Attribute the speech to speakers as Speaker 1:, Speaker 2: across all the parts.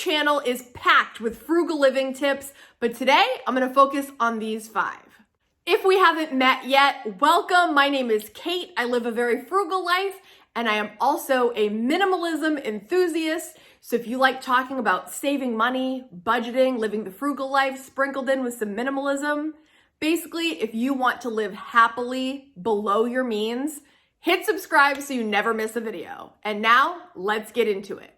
Speaker 1: channel is packed with frugal living tips, but today I'm gonna focus on these 5. If we haven't met yet, welcome. My name is Kate. I live a very frugal life, and I am also a minimalism enthusiast. So if you like talking about saving money, budgeting, living the frugal life, sprinkled in with some minimalism, basically, if you want to live happily below your means, hit subscribe so you never miss a video. And now, let's get into it.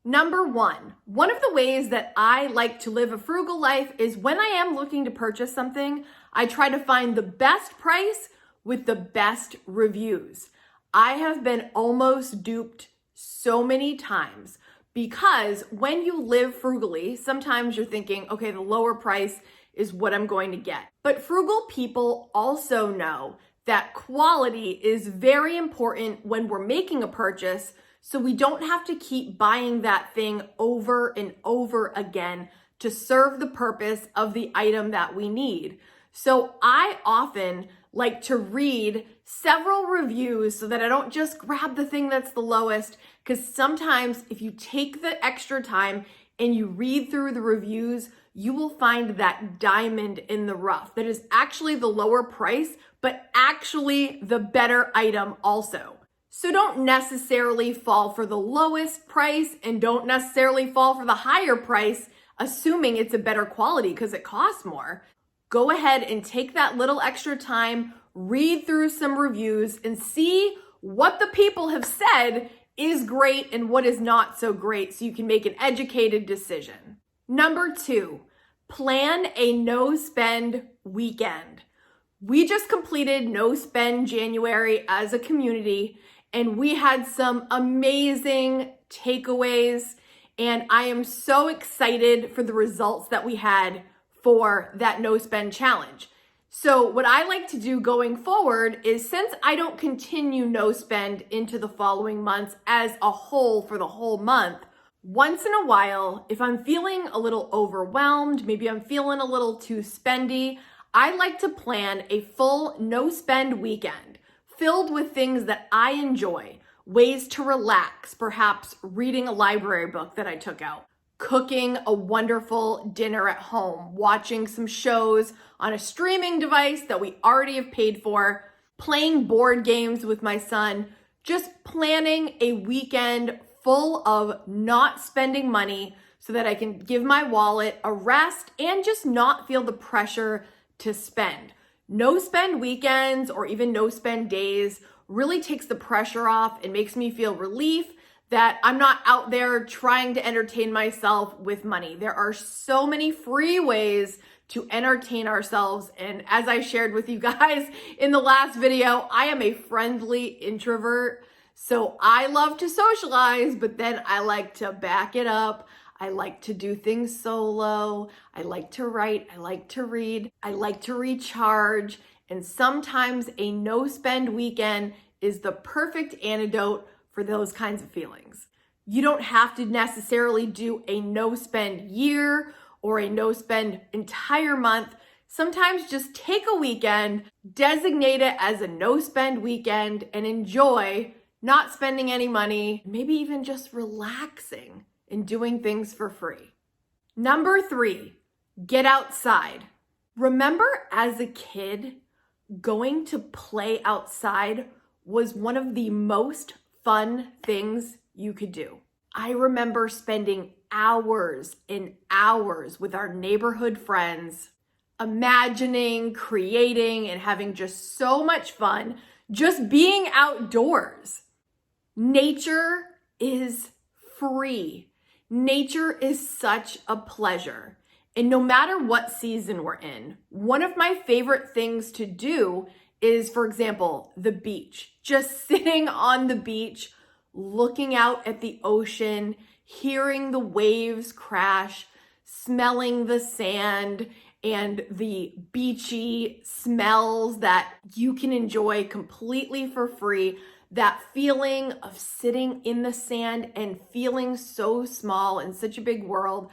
Speaker 1: Number 1, one of the ways that I like to live a frugal life is when I am looking to purchase something, I try to find the best price with the best reviews. I have been almost duped so many times because when you live frugally, sometimes you're thinking, okay, the lower price is what I'm going to get. But frugal people also know that quality is very important when we're making a purchase, so we don't have to keep buying that thing over and over again to serve the purpose of the item that we need. So I often like to read several reviews so that I don't just grab the thing that's the lowest, because sometimes if you take the extra time and you read through the reviews, you will find that diamond in the rough that is actually the lower price, but actually the better item also. So don't necessarily fall for the lowest price and don't necessarily fall for the higher price, assuming it's a better quality because it costs more. Go ahead and take that little extra time, read through some reviews and see what the people have said is great and what is not so great so you can make an educated decision. Number 2, plan a no-spend weekend. We just completed No Spend January as a community, and we had some amazing takeaways, and I am so excited for the results that we had for that no spend challenge. So what I like to do going forward is, since I don't continue no spend into the following months as a whole for the whole month, once in a while, if I'm feeling a little overwhelmed, maybe I'm feeling a little too spendy, I like to plan a full no spend weekend filled with things that I enjoy, ways to relax, perhaps reading a library book that I took out, cooking a wonderful dinner at home, watching some shows on a streaming device that we already have paid for, playing board games with my son, just planning a weekend full of not spending money so that I can give my wallet a rest and just not feel the pressure to spend. No spend weekends or even no spend days really takes the pressure off and makes me feel relief that I'm not out there trying to entertain myself with money. There are so many free ways to entertain ourselves. And as I shared with you guys in the last video, I am a friendly introvert. So I love to socialize, but then I like to back it up. I like to do things solo. I like to write. I like to read. I like to recharge. And sometimes a no spend weekend is the perfect antidote for those kinds of feelings. You don't have to necessarily do a no spend year or a no spend entire month. Sometimes just take a weekend, designate it as a no spend weekend, and enjoy not spending any money, maybe even just relaxing and doing things for free. Number 3, get outside. Remember as a kid, going to play outside was one of the most fun things you could do. I remember spending hours and hours with our neighborhood friends, imagining, creating, and having just so much fun just being outdoors. Nature is free. Nature is such a pleasure. And no matter what season we're in, one of my favorite things to do is, for example, the beach. Just sitting on the beach, looking out at the ocean, hearing the waves crash, smelling the sand and the beachy smells that you can enjoy completely for free. That feeling of sitting in the sand and feeling so small in such a big world.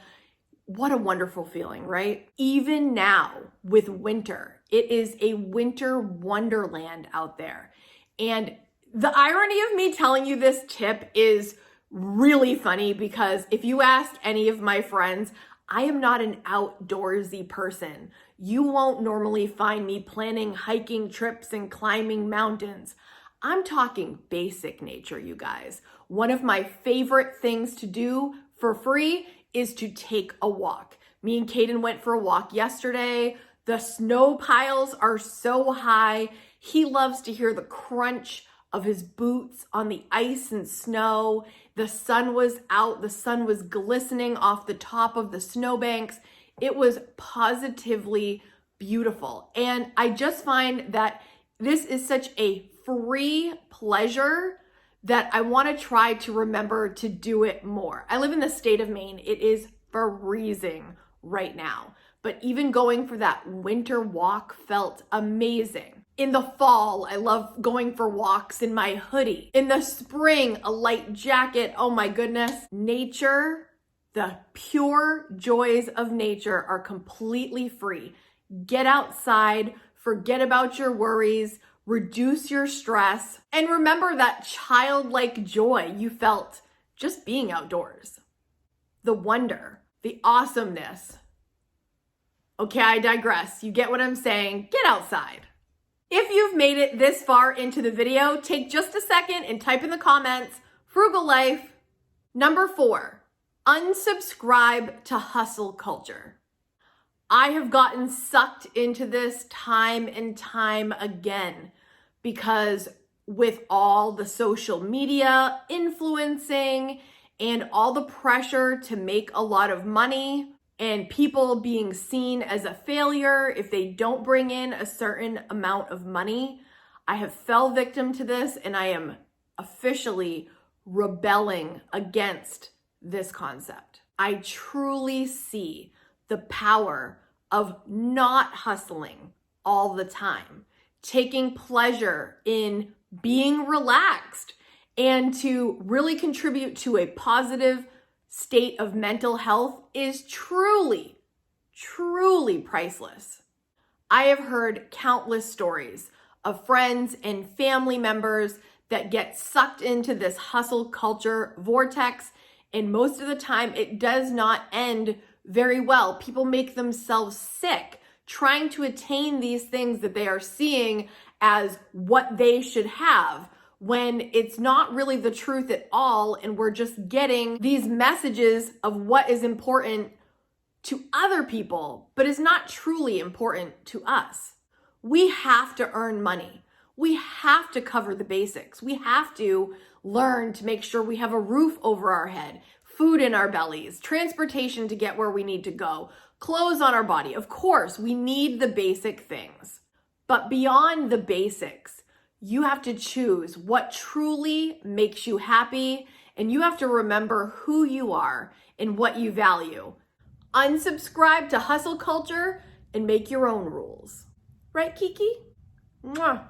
Speaker 1: What a wonderful feeling, right? Even now with winter, it is a winter wonderland out there. And the irony of me telling you this tip is really funny because if you ask any of my friends, I am not an outdoorsy person. You won't normally find me planning hiking trips and climbing mountains. I'm talking basic nature, you guys. One of my favorite things to do for free is to take a walk. Me and Kaden went for a walk yesterday. The snow piles are so high. He loves to hear the crunch of his boots on the ice and snow. The sun was out. The sun was glistening off the top of the snowbanks. It was positively beautiful. And I just find that this is such a free pleasure that I want to try to remember to do it more. I live in the state of Maine. It is freezing right now, but even going for that winter walk felt amazing. In the fall, I love going for walks in my hoodie. In the spring, a light jacket. Oh my goodness. Nature, the pure joys of nature are completely free. Get outside, forget about your worries, reduce your stress, and remember that childlike joy you felt just being outdoors. The wonder, the awesomeness. Okay, I digress. You get what I'm saying. Get outside. If you've made it this far into the video, take just a second and type in the comments, frugal life. Number 4, unsubscribe to hustle culture. I have gotten sucked into this time and time again because with all the social media influencing and all the pressure to make a lot of money and people being seen as a failure if they don't bring in a certain amount of money, I have fell victim to this and I am officially rebelling against this concept. I truly see the power of not hustling all the time, taking pleasure in being relaxed, and to really contribute to a positive state of mental health is truly, truly priceless. I have heard countless stories of friends and family members that get sucked into this hustle culture vortex, and most of the time it does not end very well. People make themselves sick trying to attain these things that they are seeing as what they should have, when it's not really the truth at all, and we're just getting these messages of what is important to other people, but is not truly important to us. We have to earn money. We have to cover the basics. We have to learn to make sure we have a roof over our head, food in our bellies, transportation to get where we need to go, clothes on our body. Of course, we need the basic things. But beyond the basics, you have to choose what truly makes you happy, and you have to remember who you are and what you value. Unsubscribe to hustle culture and make your own rules. Right, Kiki? Mwah.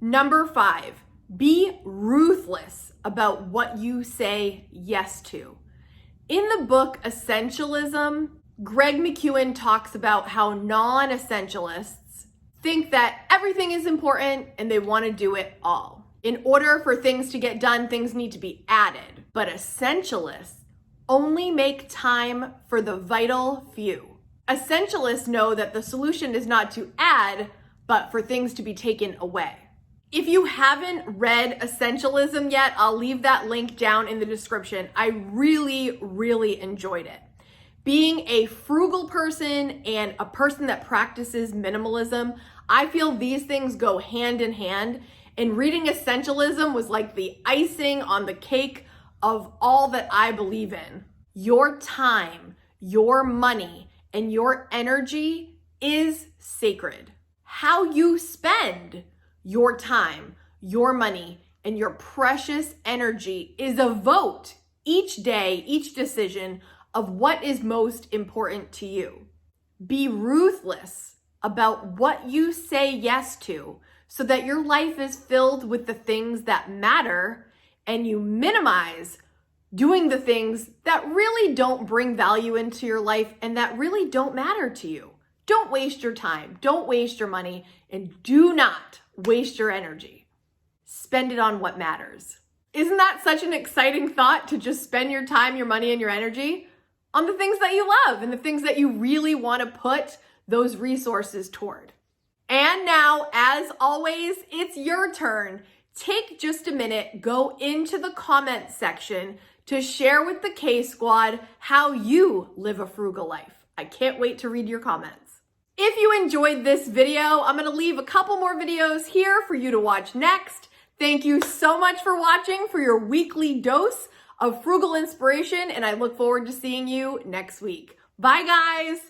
Speaker 1: Number 5, be ruthless about what you say yes to. In the book Essentialism, Greg McKeown talks about how non-essentialists think that everything is important and they want to do it all. In order for things to get done, things need to be added. But essentialists only make time for the vital few. Essentialists know that the solution is not to add, but for things to be taken away. If you haven't read Essentialism yet, I'll leave that link down in the description. I really, really enjoyed it. Being a frugal person and a person that practices minimalism, I feel these things go hand in hand, and reading Essentialism was like the icing on the cake of all that I believe in. Your time, your money, and your energy is sacred. How you spend your time, your money, and your precious energy is a vote each day, each decision of what is most important to you. Be ruthless about what you say yes to so that your life is filled with the things that matter, and you minimize doing the things that really don't bring value into your life and that really don't matter to you. Don't waste your time, don't waste your money, and do not waste your energy. Spend it on what matters. Isn't that such an exciting thought to just spend your time, your money, and your energy on the things that you love and the things that you really want to put those resources toward? And now, as always, it's your turn. Take just a minute, go into the comments section to share with the K Squad how you live a frugal life. I can't wait to read your comments. If you enjoyed this video, I'm going to leave a couple more videos here for you to watch next. Thank you so much for watching, for your weekly dose of frugal inspiration, and I look forward to seeing you next week. Bye, guys.